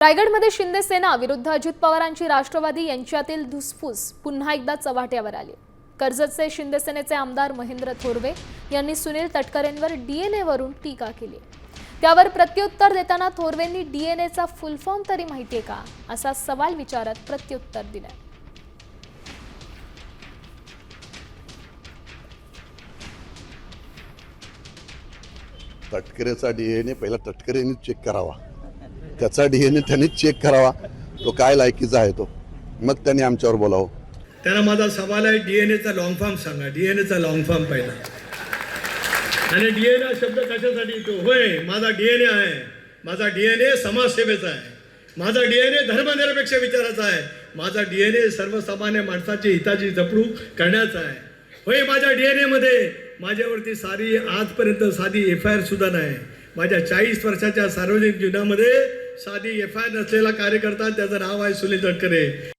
रायगडमध्ये शिंदे सेना विरुद्ध अजित पवारांची राष्ट्रवादी यांच्यातील धुसफूस पुन्हा एकदा चव्हाट्यावर आली। कर्जतचे शिंदे सेनेचे आमदार महेंद्र थोरवे यांनी सुनील तटकरेंवर डीएनए वरून टीका केली। त्यावर प्रत्युत्तर देताना थोरवेंनी डीएनएचा फुल फॉर्म तरी माहितीये का असा सवाल विचारत प्रत्युत्तर दिले। तटकरेचा डीएनए पहिला तटकरेने चेक करावा, त्याचा डीएनए त्यांनी चेक करावा, तो काय लायकीचा आहे तो, मग त्यांनी आमच्यावर बोलावं। त्यांना माझा सवाल आहे, डीएनएचा लॉंग फॉर्म सांगा, डीएनएचा लॉंग फॉर्म पहिला। आणि डीएनए शब्द कशासाठी येतो? होय, माझा डीएनए आहे, माझा डीएनए समाजसेवेचा आहे, माझा डीएनए धर्मनिरपेक्ष विचाराचा आहे, माझा डीएनए सर्वसामान्य माणसाची हिताची जपणूक करण्याचा आहे। होय, माझ्या डीएनए मध्ये माझ्यावरती सारी आजपर्यंत साधी एफआयआर सुद्धा नाही। माझ्या 40 वर्षाच्या सार्वजनिक जीवनामध्ये साधी एफआयआर नसलेला कार्यकर्ता, त्याचं नाव आहे सुनील तटकरे।